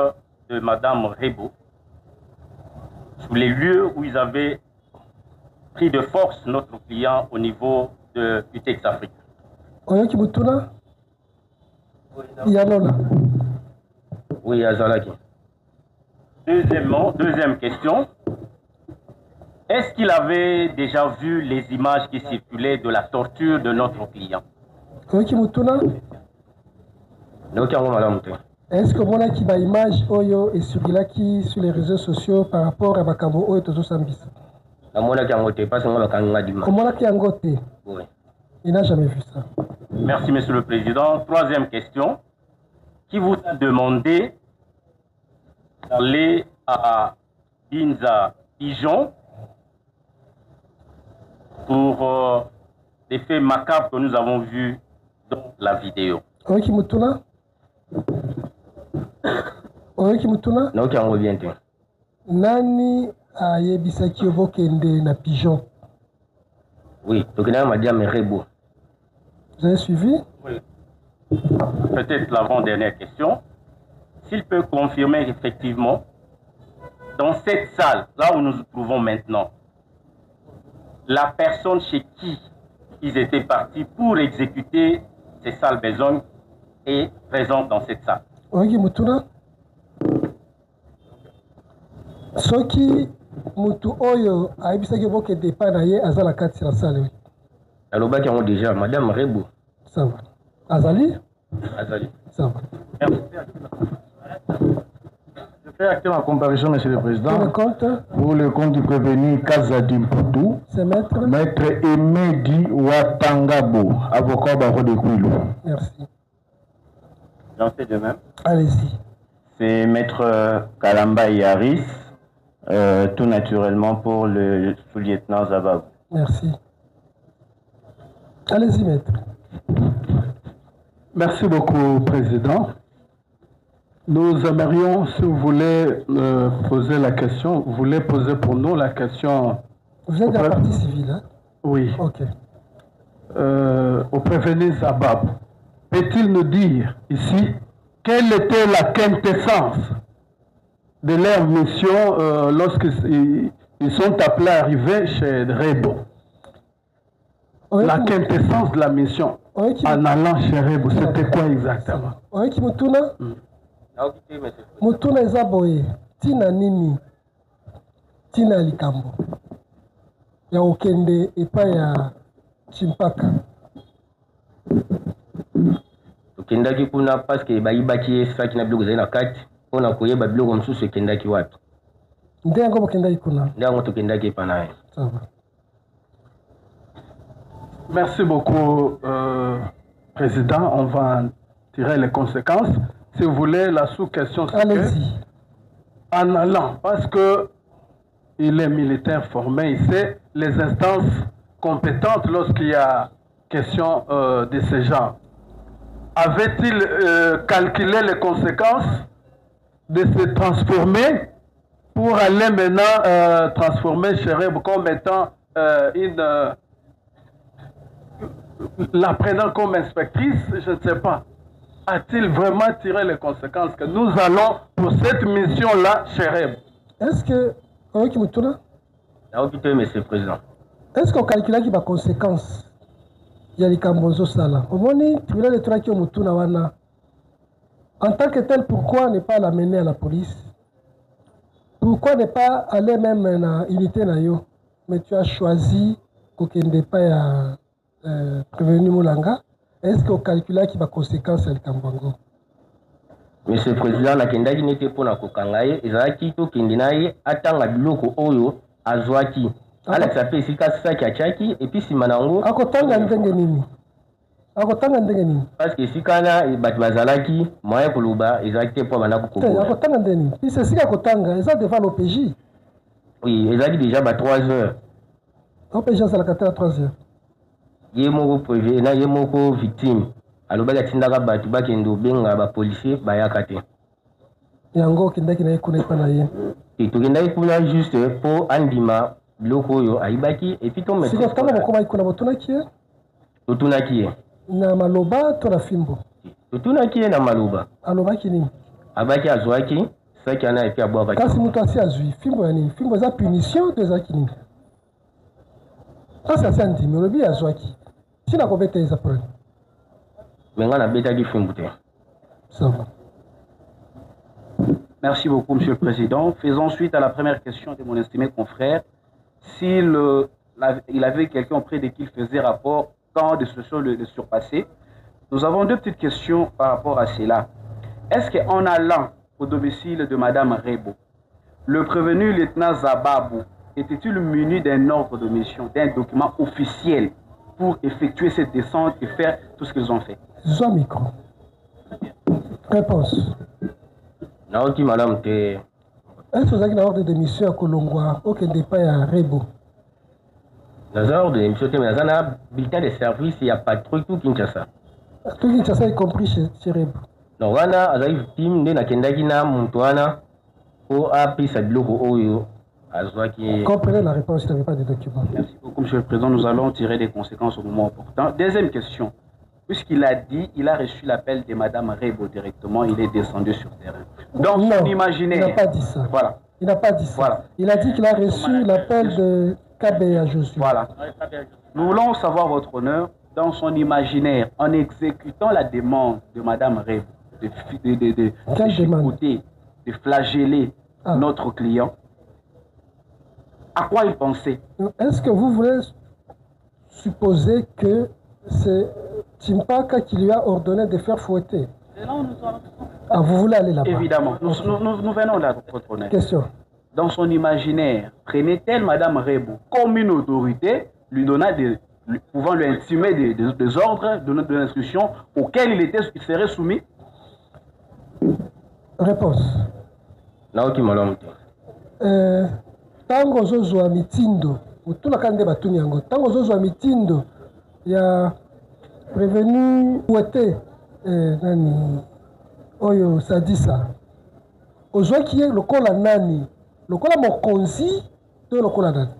de Madame Rebo sous les lieux où ils avaient pris de force notre client au niveau de UTEX Afrique. Oyoki Butuna? Yanola. Oui, Azalaki. Deuxième question. Est-ce qu'il avait déjà vu les images qui circulaient de la torture de notre client? Oyoki Butuna? Est-ce que mon qui ba image oyo et sur les réseaux sociaux par rapport à Bakambo oyo tozo sambis? Comment qui angoté? Oui. Il n'a jamais vu ça. Merci, Monsieur le Président. Troisième question. Qui vous a demandé d'aller à Binza Pigeon pour les faits macabres que nous avons vus dans la vidéo. Oyoki Mutuna? Oyoki Mutuna? Naoki yango bien te. Nani ayebisaki ovokende na Pigeon? Oui, tokenda madame Rebo. Vous avez suivi? Oui. Peut-être l'avant-dernière question. S'il peut confirmer effectivement, dans cette salle, là où nous nous trouvons maintenant, la personne chez qui ils étaient partis pour exécuter ces sales besognes est présente dans cette salle. Oyoki Mutuna? Soki mutu oyo ayebisaki ovokende epai na ye aza na kati ya salle. Alobaki yango déjà, madame Rebo. Ça va. Azali? Azali. Ça va. Merci. Je fais acter ma comparution, Monsieur le Président. Pour le compte? Pour le compte du prévenu Kazadi Mputu. C'est maître? Maître Emedi Watangabo, avocat au barreau de Kouilou. Merci. J'en fais de même. Allez-y. C'est maître Kalamba Yaris, tout naturellement pour le sous-lieutenant Zabab. Merci. Allez-y, maître. Merci beaucoup, Président. Nous aimerions, si vous voulez poser la question, vous voulez poser pour nous la question... Vous êtes de la partie civile, hein? Oui. Ok. Au prévenu Zabab, peut-il nous dire ici quelle était la quintessence de leur mission lorsqu'ils sont appelés à arriver chez Rebo? La quintessence de la mission en allant chez Rebo, c'était quoi exactement? Oyoki Mutuna? Mutuna eza boye. Tina nini? Tina likambo. Ya okende epai ya Chimpaka. Tokendaki kuna parce que bayibaki esaki na biloko zali na kati mpona koyeba biloko mosusu ekendaki wapi. Nde yango bokendaki kuna? Nde yango tokendaki epai na ye. Ça va. Merci beaucoup, Président. On va en tirer les conséquences. Si vous voulez, la sous-question, c'est allez-y. En allant, parce que il est militaire formé, il sait les instances compétentes lorsqu'il y a question de ce genre. Avait-il calculé les conséquences de se transformer pour aller maintenant transformer Chereb comme étant la prenant comme inspectrice? Je ne sais pas. A-t-il vraiment tiré les conséquences que nous allons pour cette mission-là, Chereb? Est-ce que... Oyoki Mutuna? Monsieur le Président. Est-ce qu'on calcule les conséquences? Il y a les Kambozo Sala. Au moins, tu veux les traquer au Mutuna wana. En tant que tel, pourquoi ne pas l'amener à la police? Pourquoi ne pas aller même à l'unité Nayo? Mais tu as choisi qu'il n'y ait pas prévenu Moulanga. Est-ce qu'on calcule les conséquences à Kambango? Monsieur le Président, la kendaki n'était pas na kokangaye, ezalaki to kendinaye atanga biloko oyo azwaki. Ala sape sika saki achaki et puis simanango. Akotanga ndenge nini? Akotanga ndenge nini? Parce que sikana bat bazalaki moyen koluba ezalaki po bana ko. Akotanga ndenge nini? Puis c'est sika akotanga, eza devant l'OPJ. Oui, ezalaki déjà ba 3 heures. OPJ ça la 3 heures. Yemoko privé na yemoko victime. Alobaka tindaka batu bakendo benga ba policier bayaka te. Yango kindaki na ekuna ipana ye. Et tokendaki kuna juste pour andima biloko oyo ayibaki et puis to mettre. Siko tanga bokoma ikuna botunaki ye? Totunaki ye. Na maloba to na fimbo. Totunaki ye na maloba. Alobaki nini? Abaki azwaki saki ana et puis abwaka. Kasi mutu asi azwi fimbo ya nini? Fimbo za punition de zaki nini? Kasi asi andimi olobi azwaki. Sina kobeta eza problème. Merci beaucoup, Monsieur le Président. Faisons suite à la première question de mon estimé confrère. S'il avait quelqu'un auprès de qui il faisait rapport quand des situations le surpassaient. Nous avons deux petites questions par rapport à cela. Est-ce qu'en allant au domicile de Madame Rebo, le prévenu lieutenant Zababou était-il muni d'un ordre de mission, d'un document officiel pour effectuer cette descente et faire tout ce qu'ils ont fait? Zoa micro. Réponse. Naoki madame te Est-ce que vous avez un ordre de mission à Kolongwa ou qu'il n'est pas à Rebo? Dans un ordre de mission, dans un bulletin de service, il n'y a pas de truc tout Kinshasa. Tout Kinshasa y compris chez Rebo. Donc, on a une victime de Nakendakina, Moutouana, ou a pris sa bloco Oyo. Comprenez la réponse, il n'y avait pas de documents. Merci beaucoup, Monsieur le Président. Nous allons tirer des conséquences au moment opportun. Deuxième question. Puisqu'il a dit, il a reçu l'appel de Madame Rebo directement, il est descendu sur terrain. Dans son imaginaire. Il n'a pas dit ça. Voilà. Il n'a pas dit ça. Voilà. Il a dit qu'il a reçu l'appel de Kabea Josué. Voilà. Nous voulons savoir votre honneur, dans son imaginaire, en exécutant la demande de Madame Rebo, de chicoter, de flageller notre client. À quoi il pensait? Est-ce que vous voulez supposer que c'est Chimpaka qui lui a ordonné de faire fouetter? Ah, vous voulez aller là-bas? Évidemment. Nous venons là, votre honneur. Question. Dans son imaginaire, prenait-elle Madame Rebo comme une autorité, lui donnant pouvant lui intimer des ordres, de l'instruction auxquels il serait soumis? Réponse. Naoki Malom. Tango zozwa mitindo mutula kande batuni yango tango zozwa mitindo ya prévenu ouete nani oyo sadisa ozwa kiye lokola nani lokola mokonzi to lokola nani?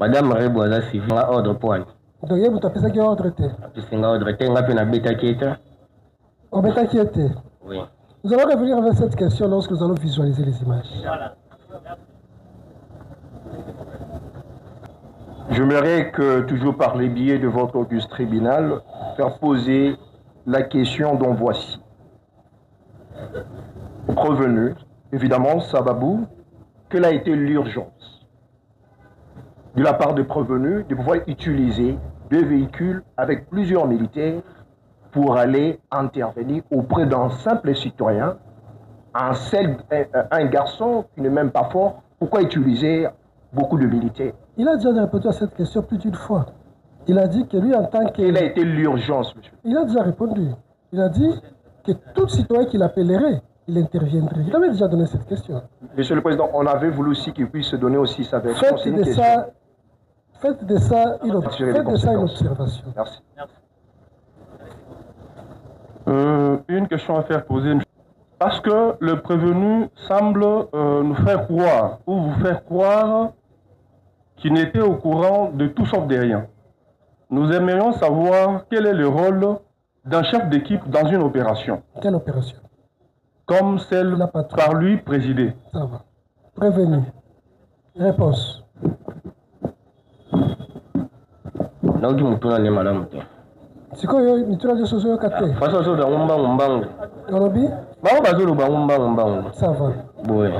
Madame Rebo aza civil ordre point. Donc yebu tapesa ki ordre te. Apisinga ordre te ngapi na beta kieta. On beta kiete. Oui. Nous allons revenir avec cette question lorsque nous allons visualiser les images. Voilà. J'aimerais que, toujours par les biais de votre auguste tribunal, faire poser la question dont voici. Revenu, évidemment, Sababou, quelle a été l'urgence de la part de prévenus de pouvoir utiliser 2 véhicules avec plusieurs militaires pour aller intervenir auprès d'un simple citoyen, un garçon qui n'est même pas fort? Pourquoi utiliser beaucoup de militaires? Il a déjà répondu à cette question plus d'une fois. Il a dit que lui, en tant que... Quelle a été l'urgence, monsieur? Il a déjà répondu. Il a dit que tout citoyen qu'il appellerait, il interviendrait. Il avait déjà donné cette question. Monsieur le Président, on avait voulu aussi qu'il puisse donner aussi sa version. Faites de ça une observation. Merci. Une question à faire poser. Parce que le prévenu semble nous faire croire, ou vous faire croire, qu'il n'était au courant de tout sauf de rien. Nous aimerions savoir quel est le rôle d'un chef d'équipe dans une opération. Quelle opération? Comme celle par lui présidée. Ça va. Prévenu. Réponse. sikoyo mituna de soso kate faso so da mbangu olobi bango bazulu mbangu ça va boye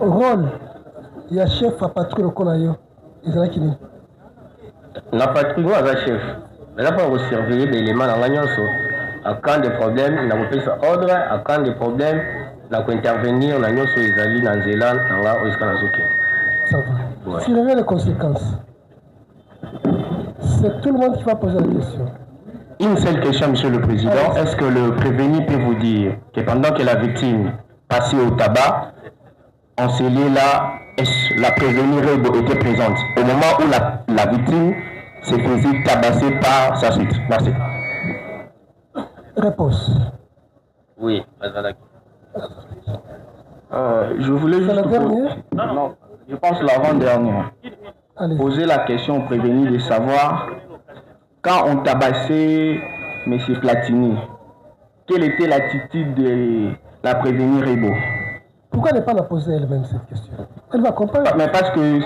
rôle ya chef à patrouille kola yo ezalaki nini na patrouille aza chef là pour surveiller des éléments na nyonso à quand des problèmes na kopesa ordre à quand des problèmes na ko intervenir na nyonso ezali na nzela na nga oiska na zoki ça va tirer les conséquences. C'est tout le monde qui va poser la question. Une seule question, Monsieur le Président. Est-ce que le prévenu peut vous dire que pendant que la victime passait au tabac, en scellé-là, la prévenue Rebo était présente au moment où la victime se faisait tabasser par sa suite? Merci. Réponse. Oui, je voulais juste... Non, je pense l'avant-dernière. Poser la question au prévenu de savoir, quand on tabassait M. Platini, quelle était l'attitude de la prévenue Rebo? Pourquoi ne pas la poser elle-même cette question? Elle va comprendre. Mais parce que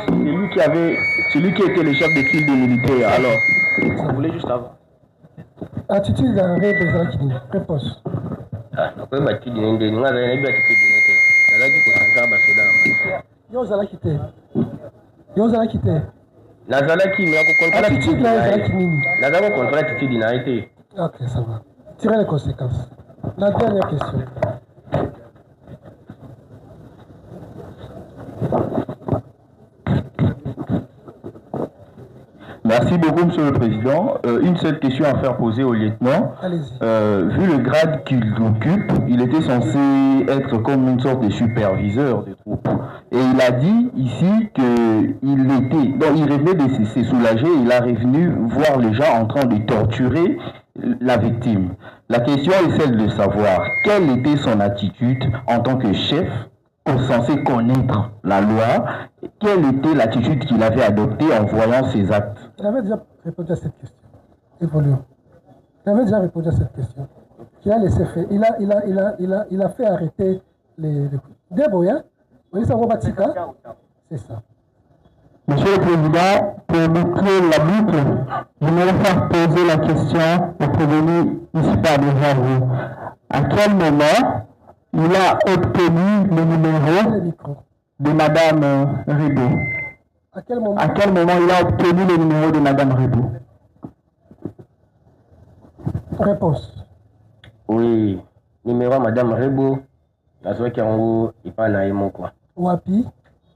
c'est lui qui était le chef de file des militaires, alors. Ça voulait juste avoir. Attitude de Rebo, réponse. Yozalaki te. Nazalaki mais contre attitude là ezalaki nini? Nazalaki contre attitude na été. OK, ça va. Tirez les conséquences. La dernière question. Merci beaucoup, Monsieur le Président. Une seule question à faire poser au lieutenant. Vu le grade qu'il occupe, il était censé être comme une sorte de superviseur des troupes. Et il a dit ici qu'il était, donc il revenait de se soulager, il est revenu voir les gens en train de torturer la victime. La question est celle de savoir quelle était son attitude en tant que chef censé connaître la loi, quelle était l'attitude qu'il avait adoptée en voyant ces actes? Il avait déjà répondu à cette question. Évoluons. Il avait déjà répondu à cette question. Il a laissé faire. Il a fait arrêter les Deboya. Oui, ça va c'est ça. Monsieur le Président, pour boucler la boucle, je voudrais faire poser la question au prévenu ici par devant vous. À quel moment il a obtenu le numéro de Madame Ribot? À quel moment il a obtenu le numéro de Madame Ribot? Réponse. Oui, numéro Madame Ribot, la soirée qui est en haut, il parle na quoi. Wapi?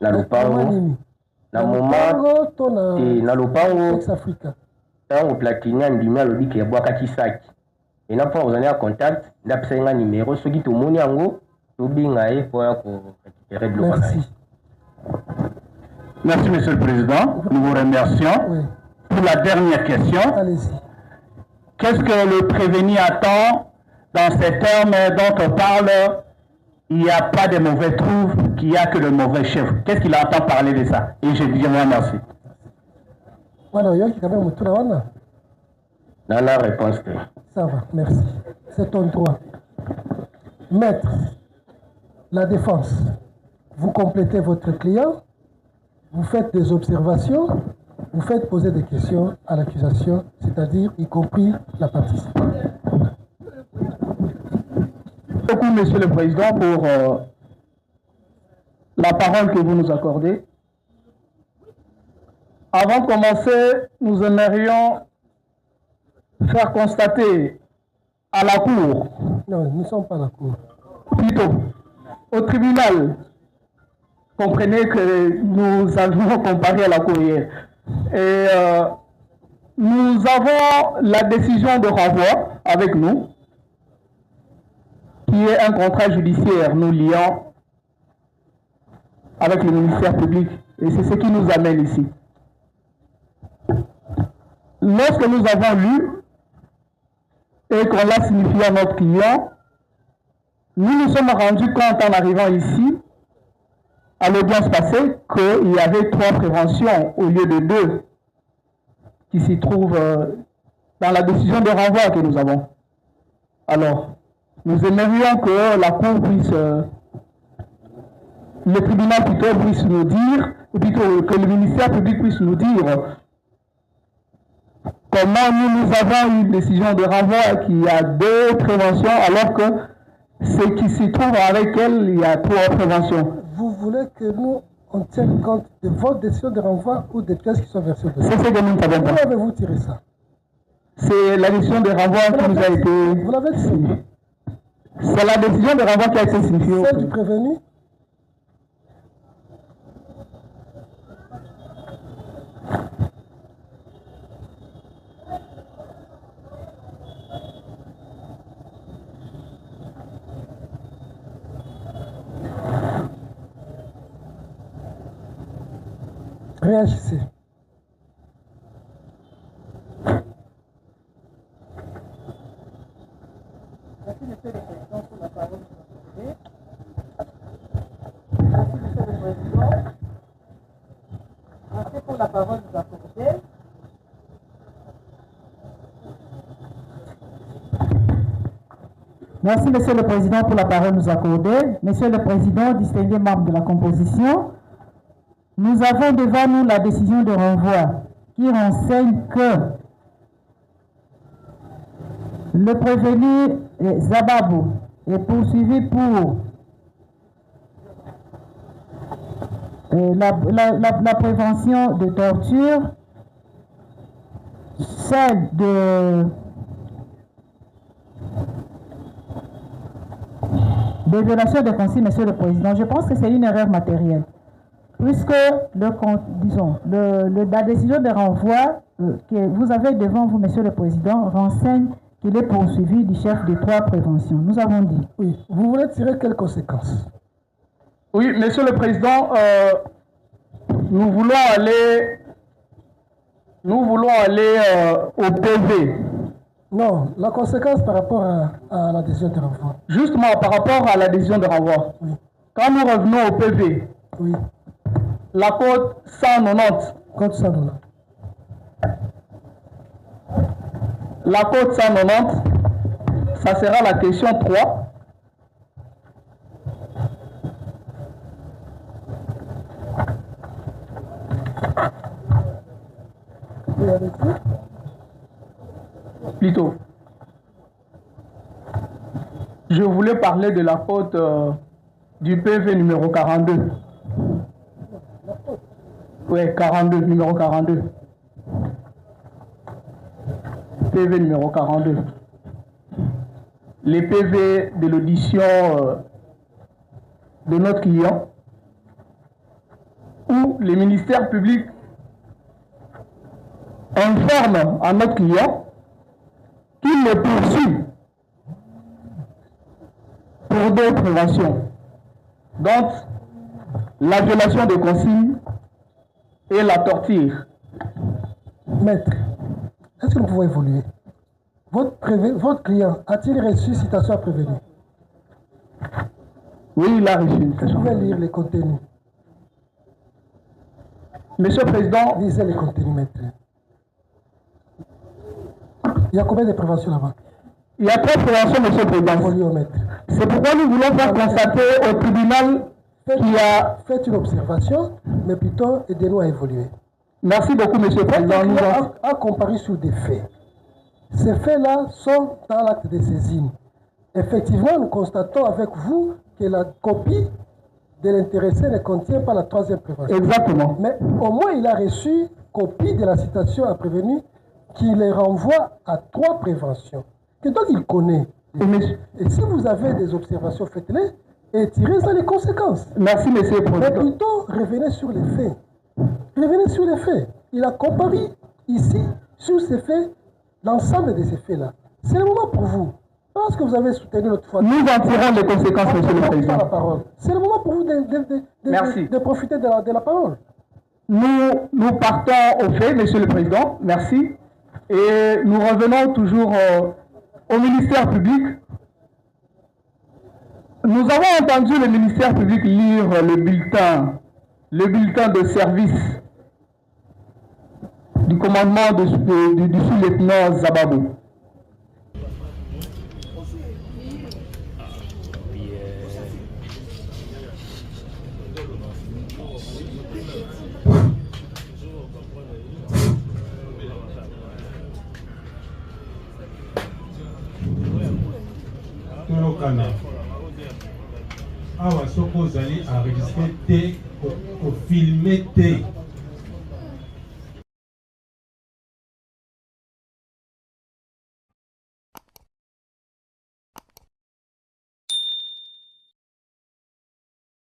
Na Lupango. Na moment, na Lupango. Ex-Africa. Tango Platinum, ndimi alobi ke boaka kisaki. Et n'a pas besoin de contact, d'après un numéro, ce qui te monnaie en haut, tout bien pour récupérer le Merci. Merci, Monsieur le Président. Nous vous remercions. Oui. Pour la dernière question, qu'est-ce que le prévenu attend dans ces termes dont on parle? Il n'y a pas de mauvais trouve, qu'il n'y a que de mauvais chef. Qu'est-ce qu'il entend parler de ça? Et je dis moi merci. Voilà, il y a quand même tout là. Dans la réponse. Ça va, merci. C'est ton droit. Maître, la défense, vous complétez votre client, vous faites des observations, vous faites poser des questions à l'accusation, c'est-à-dire y compris la participante. Merci beaucoup, Monsieur le Président, pour la parole que vous nous accordez. Avant de commencer, nous aimerions faire constater à la Cour. Non, nous ne sommes pas à la Cour. Plutôt, au tribunal. Comprenez que nous avions comparé à la Cour hier. Et nous avons la décision de renvoi avec nous, qui est un contrat judiciaire nous liant avec le ministère public. Et c'est ce qui nous amène ici. Lorsque nous avons lu et qu'on l'a signifié à notre client, nous nous sommes rendus compte en arrivant ici, à l'audience passée, qu'il y avait 3 préventions au lieu de 2 qui s'y trouvent dans la décision de renvoi que nous avons. Alors, nous aimerions que la Cour puisse, le tribunal plutôt puisse nous dire, ou plutôt que le ministère public puisse nous dire comment nous avons une décision de renvoi qui a 2 préventions alors que ce qui se trouve avec elle, il y a 3 préventions. Vous voulez que nous, on tienne compte de votre décision de renvoi ou des pièces qui sont versées au C'est ce que nous ne savons pas. Où avez-vous tiré ça? C'est la décision de renvoi qui nous a été... Vous l'avez tiré? C'est la décision de renvoi qui a été signifiée. Celle du prévenu? Réagissez. Merci, Monsieur le Président, pour la parole que vous accordez. Merci, Monsieur le Président. Merci pour la parole que vous accordez. Merci, Monsieur le Président, pour la parole nous accordée. Monsieur le Président, distingués membres de la composition, nous avons devant nous la décision de renvoi qui renseigne que le prévenu Zababou est poursuivi pour la prévention de torture, celle de violation de consigne, Monsieur le Président. Je pense que c'est une erreur matérielle. puisque la décision de renvoi que vous avez devant vous, Monsieur le Président, renseigne qu'il est poursuivi du chef de 3 préventions. Nous avons dit. Oui, vous voulez tirer quelles conséquences? Oui, Monsieur le Président, nous voulons aller au PV. Non, la conséquence par rapport à la décision de renvoi. Justement, par rapport à la décision de renvoi. Oui. Quand nous revenons au PV, oui. La code 190. Code 190. La code 190, ça sera la question 3. Plutôt. Je voulais parler de la faute du PV numéro 42. Oui, 42, numéro 42. PV numéro 42. Les PV de l'audition de notre client, où les ministères publics informent à notre client qu'il le poursuit pour des préventions. Donc, la violation des consignes et la torture. Maître, est-ce que nous pouvons évoluer? Votre client a-t-il reçu citation à prévenir? Oui, il a reçu une citation. Vous pouvez lire les contenus. Monsieur le Président... Lisez les contenus, maître. Il y a combien de préventions là-bas? Il y a 3 préventions, Monsieur le Président. C'est pourquoi nous voulons faire constater au tribunal qu'il y a... Faites une observation, mais plutôt aidez-nous à évoluer. Merci beaucoup, Monsieur le Président. Nous a comparé sur des faits. Ces faits-là sont dans l'acte de saisine. Effectivement, nous constatons avec vous que la copie de l'intéressé ne contient pas la 3e prévention. Exactement. Mais au moins, il a reçu copie de la citation à prévenir qui les renvoie à 3 préventions. Et donc, il connaît. Et si vous avez des observations, faites-les et tirez ça les conséquences. Merci, Monsieur le Président. Mais plutôt, revenez sur les faits. Revenez sur les faits. Il a comparé ici, sur ces faits, l'ensemble de ces faits-là. C'est le moment pour vous. Parce que vous avez soutenu l'autre fois. Nous en tirons les conséquences, Monsieur le Président. C'est le moment pour vous de profiter de la parole. Nous partons au fait, Monsieur le Président. Merci. Et nous revenons toujours au ministère public. Nous avons entendu le ministère public lire le bulletin de service du commandement du sous-lieutenant Zababou. awa soki ozali enregistré te kofilme te